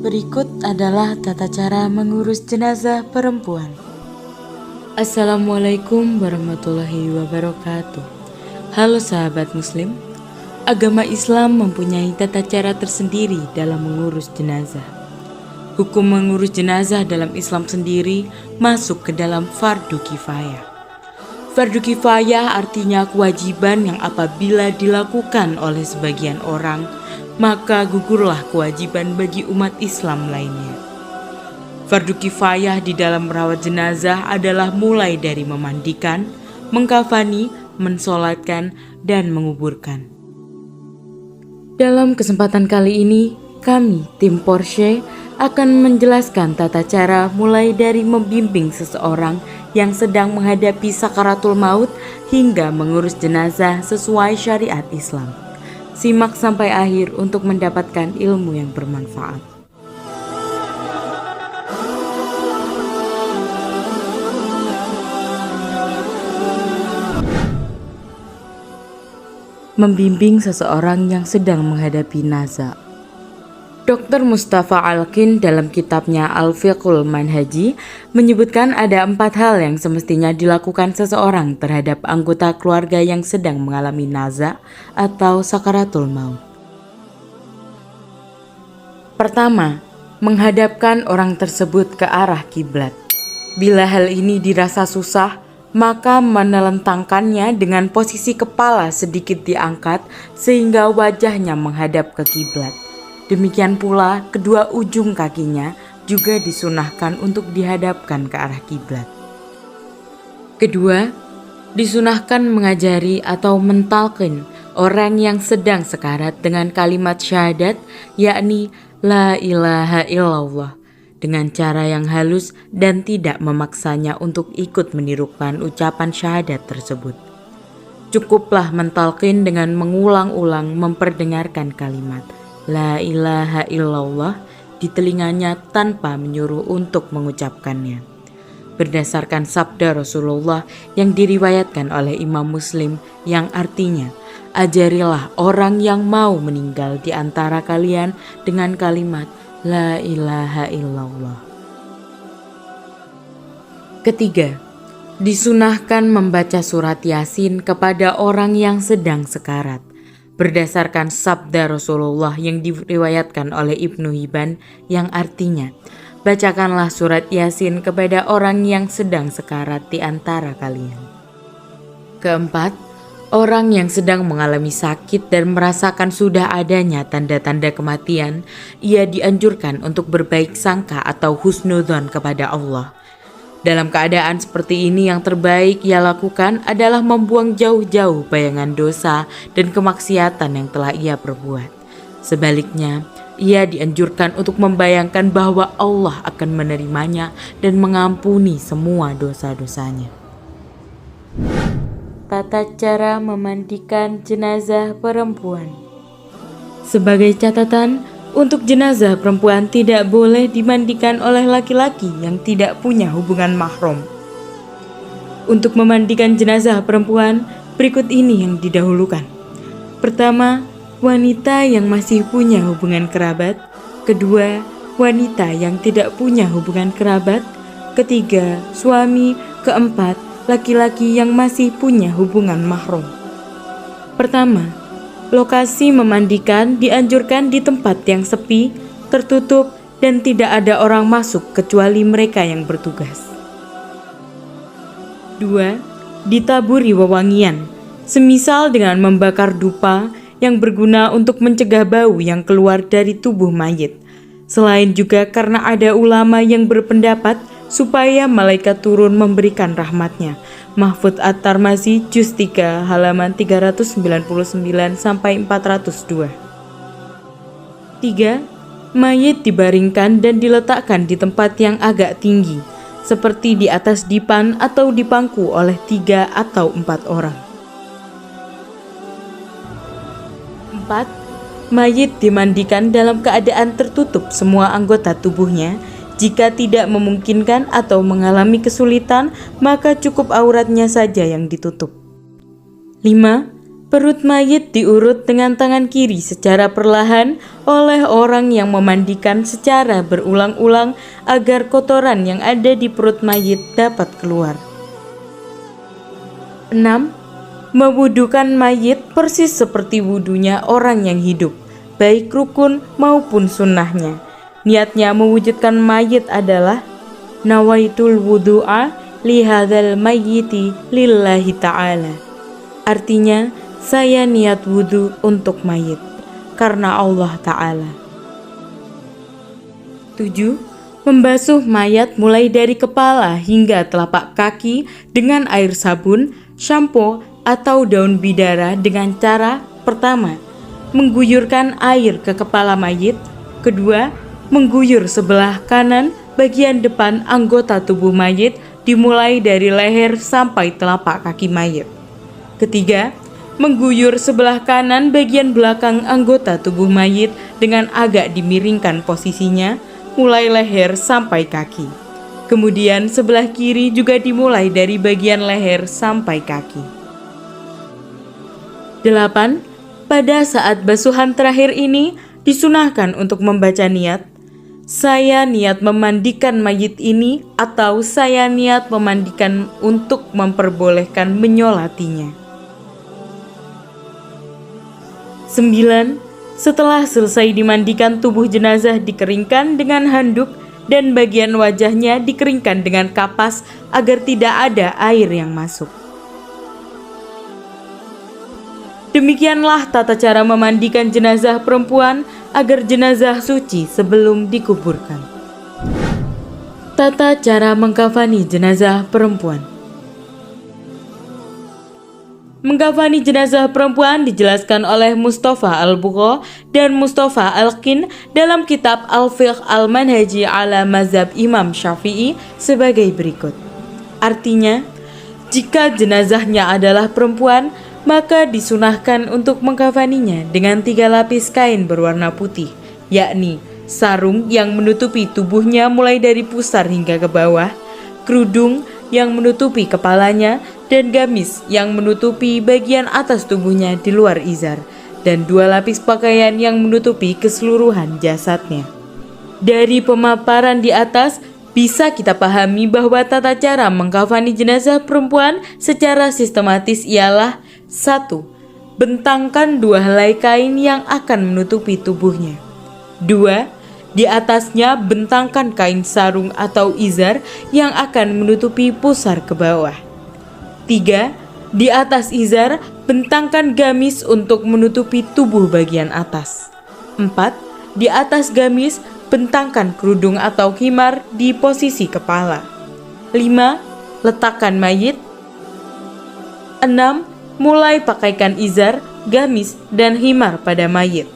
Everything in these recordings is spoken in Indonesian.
Berikut adalah tata cara mengurus jenazah perempuan. Assalamualaikum warahmatullahi wabarakatuh. Halo sahabat muslim, agama Islam mempunyai tata cara tersendiri dalam mengurus jenazah. Hukum mengurus jenazah dalam Islam sendiri masuk ke dalam fardu kifayah. Fardu kifayah artinya kewajiban yang apabila dilakukan oleh sebagian orang, maka gugurlah kewajiban bagi umat Islam lainnya. Fardu kifayah di dalam merawat jenazah adalah mulai dari memandikan, mengkafani, mensolatkan, dan menguburkan. Dalam kesempatan kali ini, kami, tim Porsche, akan menjelaskan tata cara mulai dari membimbing seseorang yang sedang menghadapi sakaratul maut hingga mengurus jenazah sesuai syariat Islam. Simak sampai akhir untuk mendapatkan ilmu yang bermanfaat. Membimbing seseorang yang sedang menghadapi naza. Dr. Mustafa Alkin dalam kitabnya Al-Fiqhul Manhaji menyebutkan ada 4 hal yang semestinya dilakukan seseorang terhadap anggota keluarga yang sedang mengalami naza atau sakaratul maut. Pertama, menghadapkan orang tersebut ke arah kiblat. Bila hal ini dirasa susah, maka menelentangkannya dengan posisi kepala sedikit diangkat sehingga wajahnya menghadap ke kiblat. Demikian pula kedua ujung kakinya juga disunahkan untuk dihadapkan ke arah kiblat. Kedua, disunahkan mengajari atau mentalqin orang yang sedang sekarat dengan kalimat syahadat, yakni la ilaha illallah, dengan cara yang halus dan tidak memaksanya untuk ikut menirukan ucapan syahadat tersebut. Cukuplah mentalqin dengan mengulang-ulang memperdengarkan kalimat la ilaha illallah di telinganya tanpa menyuruh untuk mengucapkannya. Berdasarkan sabda Rasulullah yang diriwayatkan oleh Imam Muslim yang artinya, ajarilah orang yang mau meninggal di antara kalian dengan kalimat la ilaha illallah. Ketiga, disunahkan membaca surat Yasin kepada orang yang sedang sekarat. Berdasarkan sabda Rasulullah yang diriwayatkan oleh Ibnu Hibban yang artinya, bacakanlah surat Yasin kepada orang yang sedang sekarat di antara kalian. Keempat, orang yang sedang mengalami sakit dan merasakan sudah adanya tanda-tanda kematian, ia dianjurkan untuk berbaik sangka atau husnudzon kepada Allah. Dalam keadaan seperti ini yang terbaik ia lakukan adalah membuang jauh-jauh bayangan dosa dan kemaksiatan yang telah ia perbuat. Sebaliknya, ia dianjurkan untuk membayangkan bahwa Allah akan menerimanya dan mengampuni semua dosa-dosanya. Tata cara memandikan jenazah perempuan. Sebagai catatan, untuk jenazah perempuan tidak boleh dimandikan oleh laki-laki yang tidak punya hubungan mahram. Untuk memandikan jenazah perempuan, berikut ini yang didahulukan. Pertama, wanita yang masih punya hubungan kerabat. Kedua, wanita yang tidak punya hubungan kerabat. Ketiga, suami. Keempat, laki-laki yang masih punya hubungan mahram. Pertama, lokasi memandikan dianjurkan di tempat yang sepi, tertutup, dan tidak ada orang masuk kecuali mereka yang bertugas. 2. Ditaburi wewangian, semisal dengan membakar dupa yang berguna untuk mencegah bau yang keluar dari tubuh mayit. Selain juga karena ada ulama yang berpendapat supaya malaikat turun memberikan rahmatnya. Mahfudz At-Tirmizi juz 3 halaman 399 sampai 402. 3. Mayit dibaringkan dan diletakkan di tempat yang agak tinggi, seperti di atas dipan atau dipangku oleh 3 atau 4 orang. 4. Mayit dimandikan dalam keadaan tertutup semua anggota tubuhnya. Jika tidak memungkinkan atau mengalami kesulitan, maka cukup auratnya saja yang ditutup. 5. Perut mayit diurut dengan tangan kiri secara perlahan oleh orang yang memandikan secara berulang-ulang agar kotoran yang ada di perut mayit dapat keluar. 6. Mewudukan mayit persis seperti wudunya orang yang hidup, baik rukun maupun sunnahnya. Niatnya mewujudkan mayit adalah nawaitul wudu'a lihadzal mayyiti lillahi ta'ala. Artinya, saya niat wudhu untuk mayit karena Allah Ta'ala. 7. Membasuh mayat mulai dari kepala hingga telapak kaki dengan air sabun, sampo, atau daun bidara dengan cara: pertama, mengguyurkan air ke kepala mayit. Kedua, mengguyur sebelah kanan bagian depan anggota tubuh mayit dimulai dari leher sampai telapak kaki mayit. Ketiga, mengguyur sebelah kanan bagian belakang anggota tubuh mayit dengan agak dimiringkan posisinya mulai leher sampai kaki. Kemudian sebelah kiri juga dimulai dari bagian leher sampai kaki. 8. Pada saat basuhan terakhir ini disunahkan untuk membaca niat, saya niat memandikan mayit ini, atau saya niat memandikan untuk memperbolehkan menyolatinya. 9. Setelah selesai dimandikan, tubuh jenazah dikeringkan dengan handuk dan bagian wajahnya dikeringkan dengan kapas agar tidak ada air yang masuk. Demikianlah tata cara memandikan jenazah perempuan agar jenazah suci sebelum dikuburkan. Tata cara mengkafani jenazah perempuan. Mengkafani jenazah perempuan dijelaskan oleh Mustafa Al-Bukho dan Mustafa Al-Qin dalam kitab Al-Fiqh Al-Manhaji ala Mazhab Imam Syafi'i sebagai berikut. Artinya, jika jenazahnya adalah perempuan, maka disunahkan untuk mengkafaninya dengan 3 lapis kain berwarna putih, yakni sarung yang menutupi tubuhnya mulai dari pusar hingga ke bawah, kerudung yang menutupi kepalanya, dan gamis yang menutupi bagian atas tubuhnya di luar izar, dan 2 lapis pakaian yang menutupi keseluruhan jasadnya. Dari pemaparan di atas, bisa kita pahami bahwa tata cara mengkafani jenazah perempuan secara sistematis ialah: 1. Bentangkan 2 helai kain yang akan menutupi tubuhnya. 2. Di atasnya bentangkan kain sarung atau izar yang akan menutupi pusar ke bawah. 3. Di atas izar bentangkan gamis untuk menutupi tubuh bagian atas. 4. Di atas gamis bentangkan kerudung atau khimar di posisi kepala. 5. Letakkan mayit. 6. Mulai pakaikan izar, gamis, dan khimar pada mayit.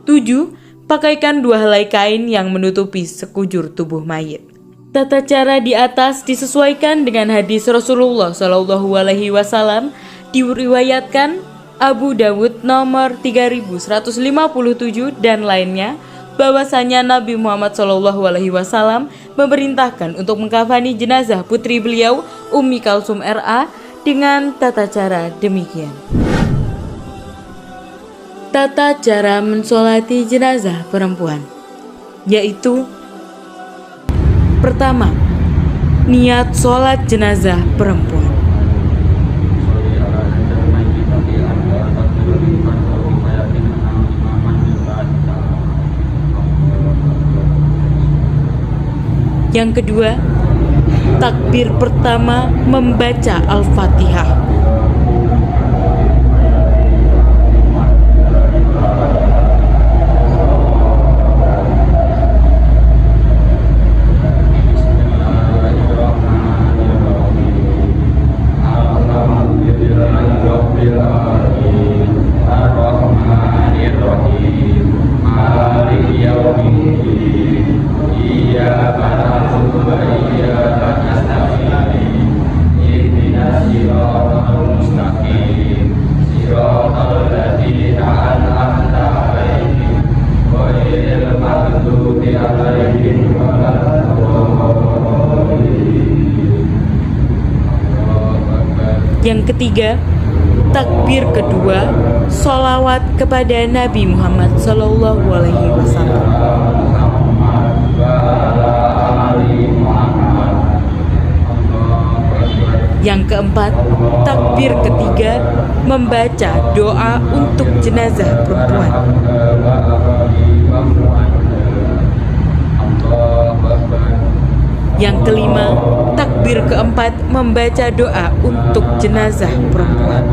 7. Pakaikan 2 helai kain yang menutupi sekujur tubuh mayit. Tata cara di atas disesuaikan dengan hadis Rasulullah SAW, diriwayatkan Abu Dawud nomor 3157 dan lainnya, bahwasanya Nabi Muhammad SAW memerintahkan untuk mengkafani jenazah putri beliau Ummi Kalsum RA dengan tata cara demikian. Tata cara mensolati jenazah perempuan, yaitu: pertama, niat sholat jenazah perempuan. Yang kedua, takbir pertama membaca Al-Fatihah. Iya, Yang ketiga, takbir kedua, sholawat kepada Nabi Muhammad SAW. Yang keempat, takbir ketiga, membaca doa untuk jenazah perempuan. Yang kelima, takbir keempat, membaca doa untuk jenazah perempuan.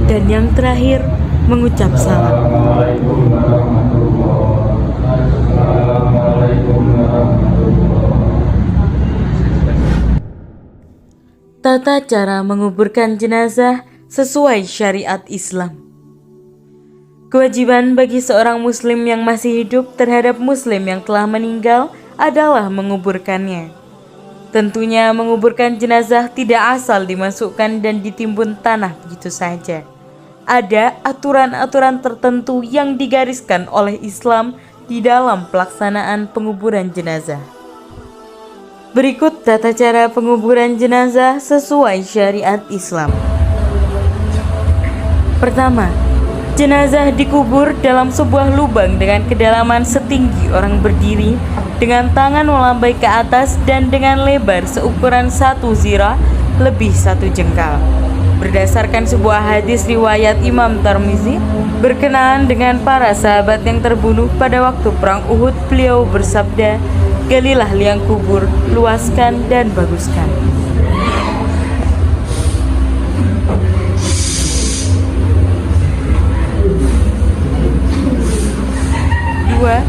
Dan yang terakhir, mengucap salam. Tata cara menguburkan jenazah sesuai syariat Islam. Kewajiban bagi seorang muslim yang masih hidup terhadap muslim yang telah meninggal adalah menguburkannya. Tentunya menguburkan jenazah tidak asal dimasukkan dan ditimbun tanah begitu saja. Ada aturan-aturan tertentu yang digariskan oleh Islam di dalam pelaksanaan penguburan jenazah. Berikut tata cara penguburan jenazah sesuai syariat Islam. Pertama, jenazah dikubur dalam sebuah lubang dengan kedalaman setinggi orang berdiri, dengan tangan melambai ke atas dan dengan lebar seukuran 1 zirah lebih 1 jengkal. Berdasarkan sebuah hadis riwayat Imam Tirmizi berkenaan dengan para sahabat yang terbunuh pada waktu perang Uhud, beliau bersabda, "Galilah liang kubur, luaskan dan baguskan." 2.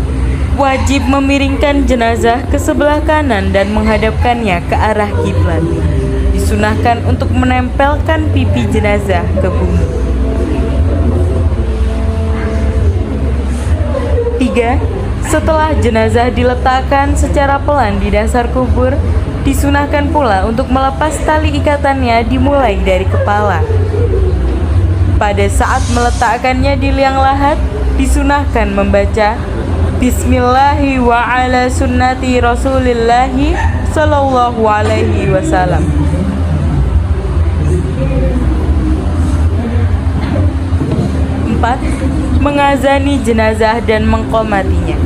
Wajib memiringkan jenazah ke sebelah kanan dan menghadapkannya ke arah kiblat. Disunahkan untuk menempelkan pipi jenazah ke bumi. 3. Setelah jenazah diletakkan secara pelan di dasar kubur, disunahkan pula untuk melepas tali ikatannya dimulai dari kepala. Pada saat meletakkannya di liang lahat, disunahkan membaca Bismillahi wa ala sunnati Rasulillahi sallallahu alaihi wasallam. 4. Mengazani jenazah dan mengqomatinya.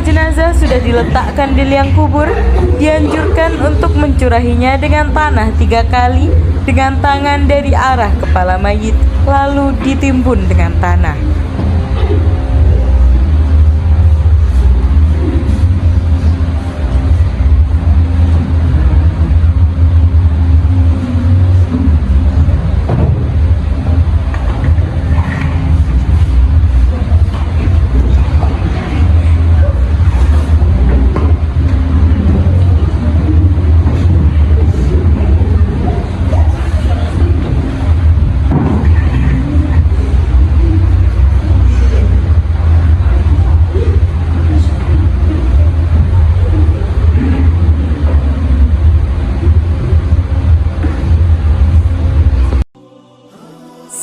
Jenazah sudah diletakkan di liang kubur, dianjurkan untuk mencurahinya dengan tanah 3 kali dengan tangan dari arah kepala mayit, lalu ditimbun dengan tanah.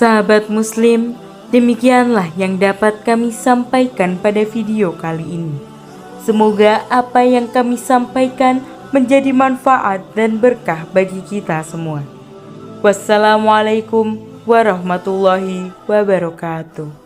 Sahabat Muslim, demikianlah yang dapat kami sampaikan pada video kali ini. Semoga apa yang kami sampaikan menjadi manfaat dan berkah bagi kita semua. Wassalamualaikum warahmatullahi wabarakatuh.